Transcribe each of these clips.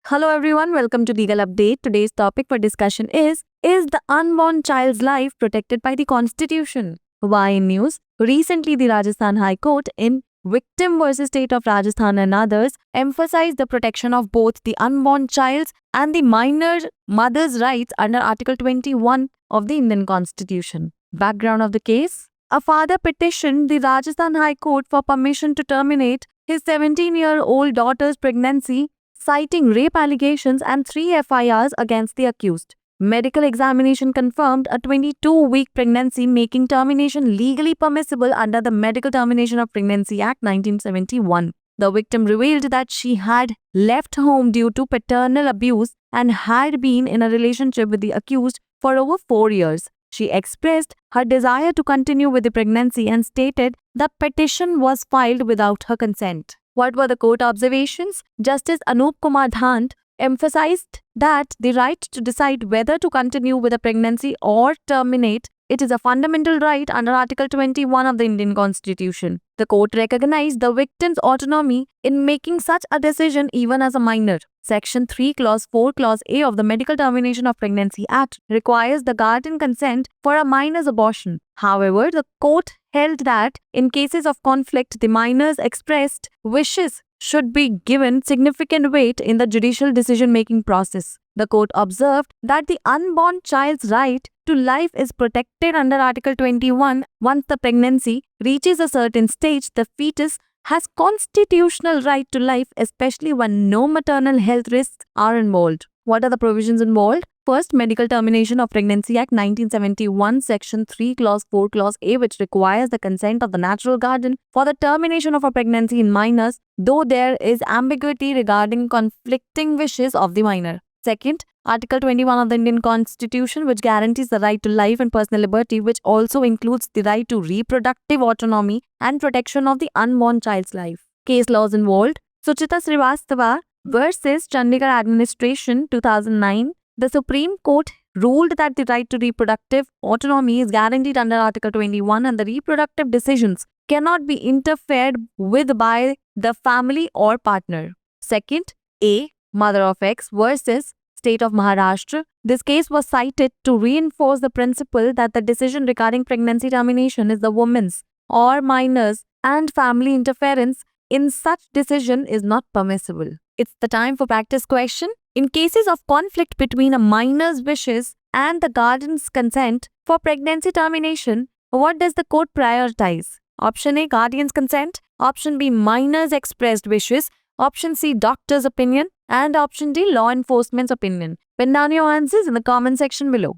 Hello everyone, welcome to Legal Update. Today's topic for discussion is the unborn child's life protected by the Constitution? Why in news? Recently, the Rajasthan High Court in Victim versus State of Rajasthan and others emphasized the protection of both the unborn child's and the minor mother's rights under Article 21 of the Indian Constitution. Background of the case: a father petitioned the Rajasthan High Court for permission to terminate his 17-year-old daughter's pregnancy, citing rape allegations and 3 FIRs against the accused. Medical examination confirmed a 22-week pregnancy, making termination legally permissible under the Medical Termination of Pregnancy Act 1971. The victim revealed that she had left home due to paternal abuse and had been in a relationship with the accused for over 4 years. She expressed her desire to continue with the pregnancy and stated the petition was filed without her consent. What were the court observations? Justice Anup Kumar Dhand emphasized that the right to decide whether to continue with a pregnancy or terminate it is a fundamental right under Article 21 of the Indian Constitution. The court recognized the victim's autonomy in making such a decision even as a minor. Section 3, Clause 4, Clause A of the Medical Termination of Pregnancy Act requires the guardian consent for a minor's abortion. However, the court held that in cases of conflict, the minor's expressed wishes should be given significant weight in the judicial decision-making process. The court observed that the unborn child's right to life is protected under Article 21. Once the pregnancy reaches a certain stage, the fetus has constitutional right to life, especially when no maternal health risks are involved. What are the provisions involved? First, Medical Termination of Pregnancy Act 1971, Section 3, Clause 4, Clause A, which requires the consent of the natural guardian for the termination of a pregnancy in minors, though there is ambiguity regarding conflicting wishes of the minor. Second, Article 21 of the Indian Constitution, which guarantees the right to life and personal liberty, which also includes the right to reproductive autonomy and protection of the unborn child's life. Case laws involved: Suchita Srivastava versus Chandigarh Administration, 2009. The Supreme Court ruled that the right to reproductive autonomy is guaranteed under Article 21 and the reproductive decisions cannot be interfered with by the family or partner. Second, A. Mother of X versus State of Maharashtra. This case was cited to reinforce the principle that the decision regarding pregnancy termination is the woman's or minor's, and family interference in such decision is not permissible. It's the time for practice question. In cases of conflict between a minor's wishes and the guardian's consent for pregnancy termination, what does the court prioritize? Option A, guardian's consent. Option B, minor's expressed wishes. Option C, doctor's opinion. And option D, law enforcement's opinion. Pen down your answers in the comment section below.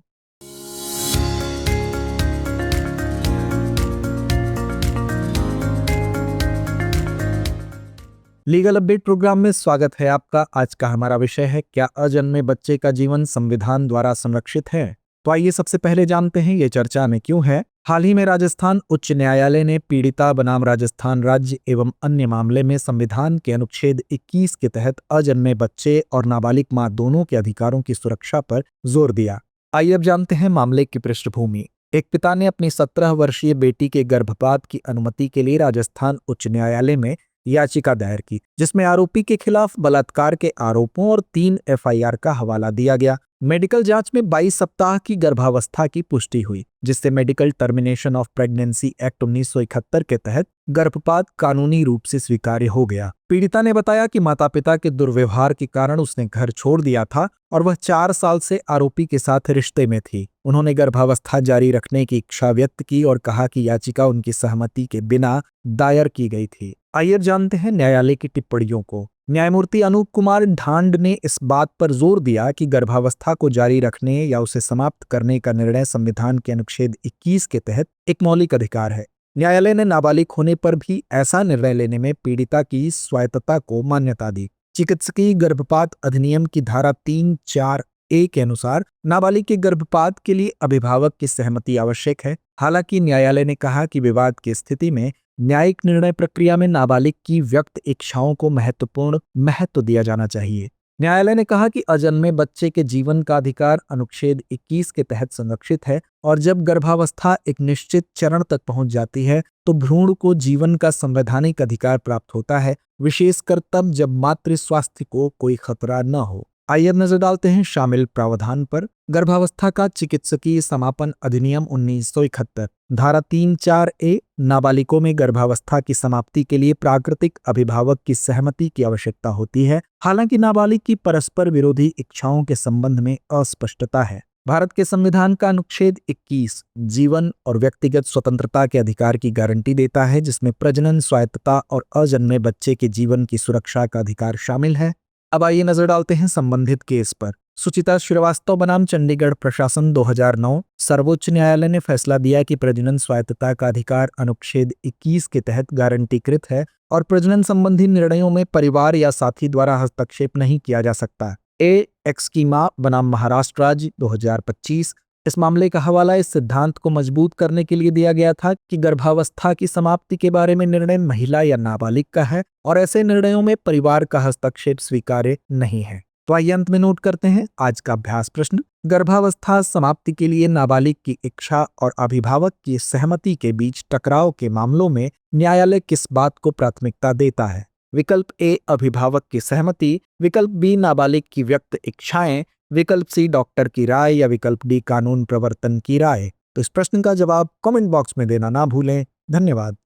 Legal update programme में स्वागत है आपका। आज का हमारा विषय है, क्या अजन्मे बच्चे का जीवन संविधान द्वारा संरक्षित है? तो आइए सबसे पहले जानते हैं ये चर्चा में क्यों है। हाल ही में राजस्थान उच्च न्यायालय ने पीड़िता बनाम राजस्थान राज्य एवं अन्य मामले में संविधान के अनुच्छेद 21 के तहत अजन्मे बच्चे और नाबालिग मां दोनों के अधिकारों की सुरक्षा पर जोर दिया। आइए अब जानते हैं मामले की पृष्ठभूमि। एक पिता ने अपनी 17 वर्षीय बेटी के गर्भपात की अनुमति के लिए राजस्थान उच्च न्यायालय में याचिका दायर की, जिसमें आरोपी के खिलाफ बलात्कार के आरोपों और 3 FIR का हवाला दिया गया। मेडिकल जांच में 22 सप्ताह की गर्भावस्था की पुष्टि हुई, जिससे medical termination of pregnancy act 1971 के तहत गर्भपात कानूनी रूप से स्वीकार्य हो गया। पीड़िता ने बताया कि माता पिता के दुर्व्यवहार के कारण उसने घर छोड़ दिया था और वह 4 साल से आरोपी के साथ रिश्ते में थी। उन्होंने गर्भावस्था जारी रखने की इच्छा व्यक्त की और कहा कि याचिका उनकी सहमति के बिना दायर की गई थी। आइए जानते हैं न्यायालय की टिप्पणियों को। न्यायमूर्ति अनूप कुमार ढांड ने इस बात पर जोर दिया कि गर्भावस्था को जारी रखने या उसे समाप्त करने का निर्णय संविधान के अनुच्छेद 21 के तहत एक मौलिक अधिकार है। न्यायालय ने नाबालिग होने पर भी ऐसा निर्णय लेने में पीड़िता की स्वायत्तता को मान्यता दी। चिकित्सकीय गर्भपात अधिनियम की धारा 3(4)(a) के अनुसार नाबालिग के गर्भपात के लिए अभिभावक की सहमति आवश्यक है। हालांकि न्यायालय ने कहा कि विवाद की स्थिति में न्यायिक निर्णय प्रक्रिया में नाबालिग की व्यक्त इच्छाओं को महत्व दिया जाना चाहिए। न्यायालय ने कहा कि अजन्मे बच्चे के जीवन का अधिकार अनुच्छेद 21 के तहत संरक्षित है और जब गर्भावस्था एक निश्चित चरण तक पहुंच जाती है तो भ्रूण को जीवन का संवैधानिक अधिकार प्राप्त होता है, विशेषकर तब जब मातृ स्वास्थ्य को कोई खतरा न हो। आइए अब नजर डालते हैं शामिल प्रावधान पर। गर्भावस्था का चिकित्सकीय समापन अधिनियम 1971 धारा 3(4)(a) नाबालिगों में गर्भावस्था की समाप्ति के लिए प्राकृतिक अभिभावक की सहमति की आवश्यकता होती है। हालांकि नाबालिग की परस्पर विरोधी इच्छाओं के संबंध में अस्पष्टता है। भारत के संविधान का अनुच्छेद 21 जीवन और व्यक्तिगत स्वतंत्रता के अधिकार की गारंटी देता है, जिसमें प्रजनन स्वायत्तता और अजन्मे बच्चे के जीवन की सुरक्षा का अधिकार शामिल है। अब आइए नजर डालते हैं संबंधित केस पर। सुचिता श्रीवास्तव बनाम चंडीगढ़ प्रशासन 2009। सर्वोच्च न्यायालय ने फैसला दिया कि प्रजनन स्वायत्तता का अधिकार अनुच्छेद 21 के तहत गारंटीकृत है और प्रजनन संबंधी निर्णयों में परिवार या साथी द्वारा हस्तक्षेप नहीं किया जा सकता। एक्सकीमा बनाम महाराष्ट्र राज्य 2025। इस मामले का हवाला इस सिद्धांत को मजबूत करने के लिए दिया गया था कि गर्भावस्था की समाप्ति के बारे में निर्णय महिला या नाबालिग का है और ऐसे निर्णयों में परिवार का हस्तक्षेप स्वीकार्य नहीं है। तो आइए अंत में नोट करते हैं आज का अभ्यास प्रश्न। गर्भावस्था समाप्ति के लिए नाबालिग की इच्छा और अभिभावक की सहमति के बीच टकराव के मामलों में न्यायालय किस बात को प्राथमिकता देता है? विकल्प ए अभिभावक की सहमति, विकल्प बी नाबालिग की व्यक्त इच्छाएं, विकल्प सी डॉक्टर की राय या विकल्प डी कानून प्रवर्तन की राय। तो इस प्रश्न का जवाब कमेंट बॉक्स में देना ना भूलें। धन्यवाद।